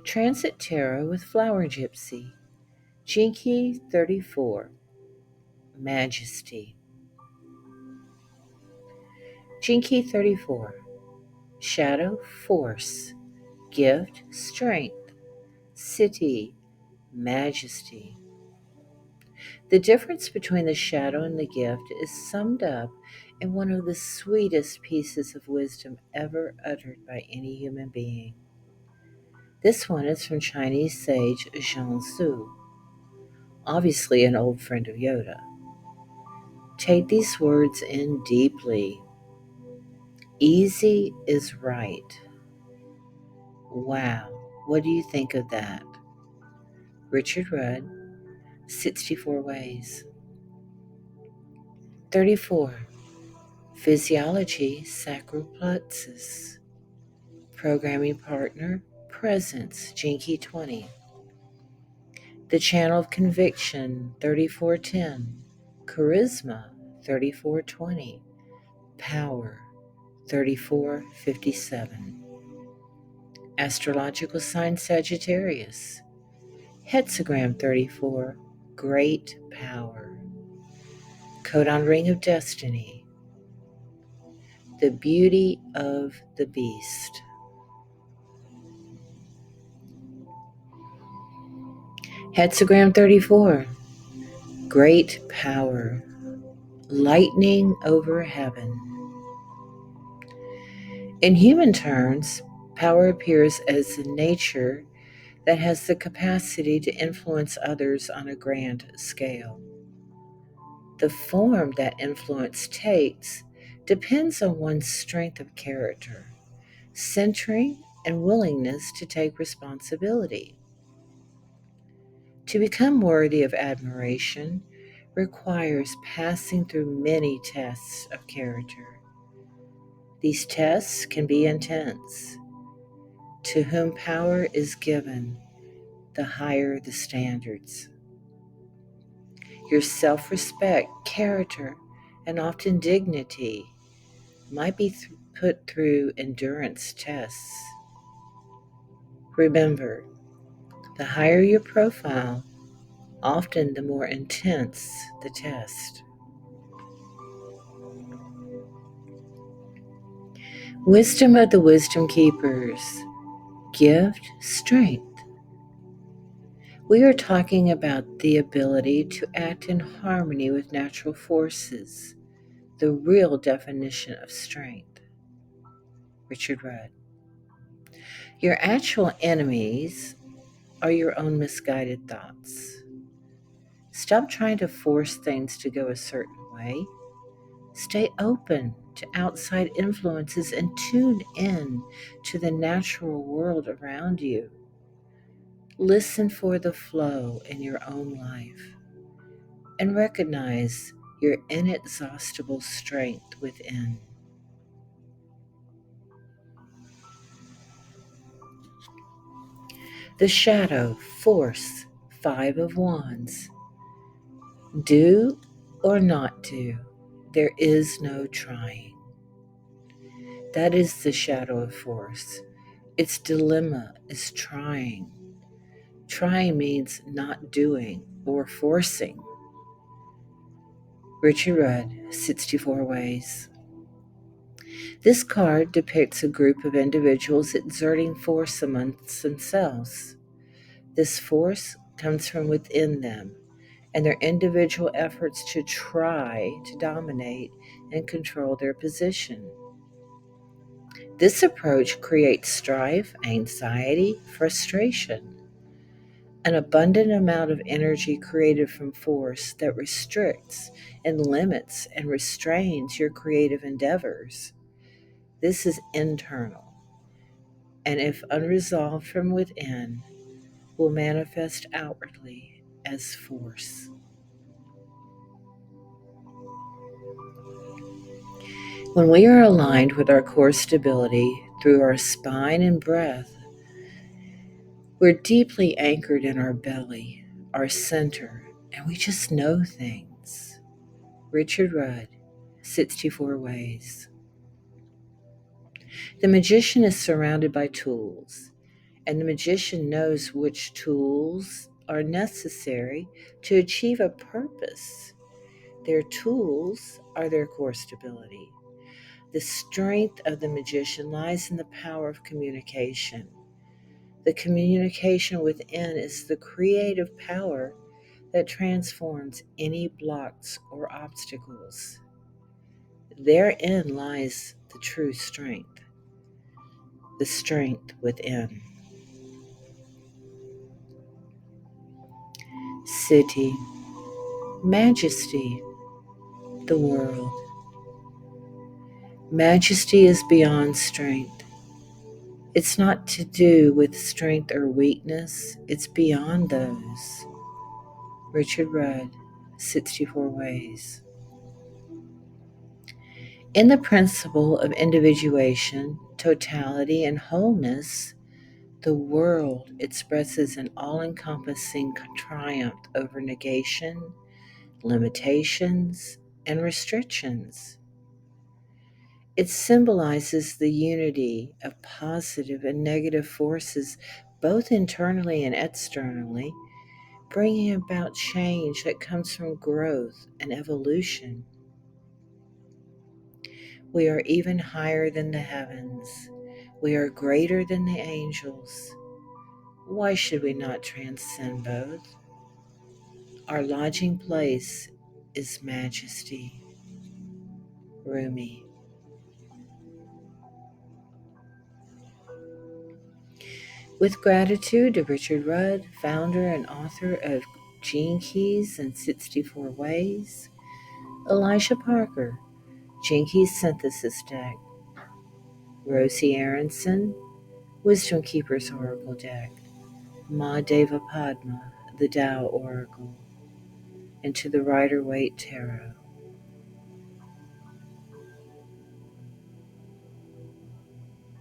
Transit Tarot with Flower Gypsy. GENEKEY34. Majesty. GENEKEY34. Shadow, Force. Gift, Strength. City, Majesty. The difference between the shadow and the gift is summed up in one of the sweetest pieces of wisdom ever uttered by any human being. This one is from Chinese sage Zhang Su, obviously an old friend of Yoda. Take these words in deeply. Easy is right. Wow, what do you think of that? Richard Rudd, 64 Ways. 34. Physiology, Sacral Plexus. Programming partner, Presence, GENEKEY20. The Channel of Conviction, 3410. Charisma, 3420. Power, 3457. Astrological sign Sagittarius. Hexagram 34, Great Power. Codon Ring of Destiny. The Beauty of the Beast. Hexagram 34, Great Power. Lightning over heaven. In human terms, power appears as a nature that has the capacity to influence others on a grand scale. The form that influence takes depends on one's strength of character, centering, and willingness to take responsibility. To become worthy of admiration requires passing through many tests of character. These tests can be intense. To whom power is given, the higher the standards. Your self-respect, character, and often dignity might be put through endurance tests. Remember, the higher your profile, often the more intense the test. Wisdom of the Wisdom Keepers. Gift, Strength. We are talking about the ability to act in harmony with natural forces, the real definition of strength. Richard Rudd. Your actual enemies are your own misguided thoughts. Stop trying to force things to go a certain way. Stay open to outside influences and tune in to the natural world around you. Listen for the flow in your own life and recognize your inexhaustible strength within. The Shadow, Force, 5 of Wands. Do or not do, there is no trying. That is the shadow of Force. Its dilemma is trying. Trying means not doing or forcing. Richard Rudd, 64 Ways. This card depicts a group of individuals exerting force amongst themselves. This force comes from within them and their individual efforts to try to dominate and control their position. This approach creates strife, anxiety, frustration. An abundant amount of energy created from force that restricts and limits and restrains your creative endeavors. This is internal, and if unresolved from within, will manifest outwardly as force. When we are aligned with our core stability through our spine and breath, we're deeply anchored in our belly, our center, and we just know things. Richard Rudd, 64 Ways. The magician is surrounded by tools, and the magician knows which tools are necessary to achieve a purpose. Their tools are their core stability. The strength of the magician lies in the power of communication. The communication within is the creative power that transforms any blocks or obstacles. Therein lies the true strength, the strength within. City, majesty, the world. Majesty is beyond strength. It's not to do with strength or weakness, it's beyond those. Richard Rudd, 64 Ways. In the principle of individuation, totality, and wholeness, the world expresses an all encompassing triumph over negation, limitations, and restrictions. It symbolizes the unity of positive and negative forces, both internally and externally, bringing about change that comes from growth and evolution. We are even higher than the heavens. We are greater than the angels. Why should we not transcend both? Our lodging place is majesty. Rumi. With gratitude to Richard Rudd, founder and author of Gene Keys and 64 Ways, Elisha Parker, Gene Keys Synthesis Deck, Rosie Aronson, Wisdom Keeper's Oracle Deck, Ma Deva Padma, the Tao Oracle, and to the Rider Waite Tarot.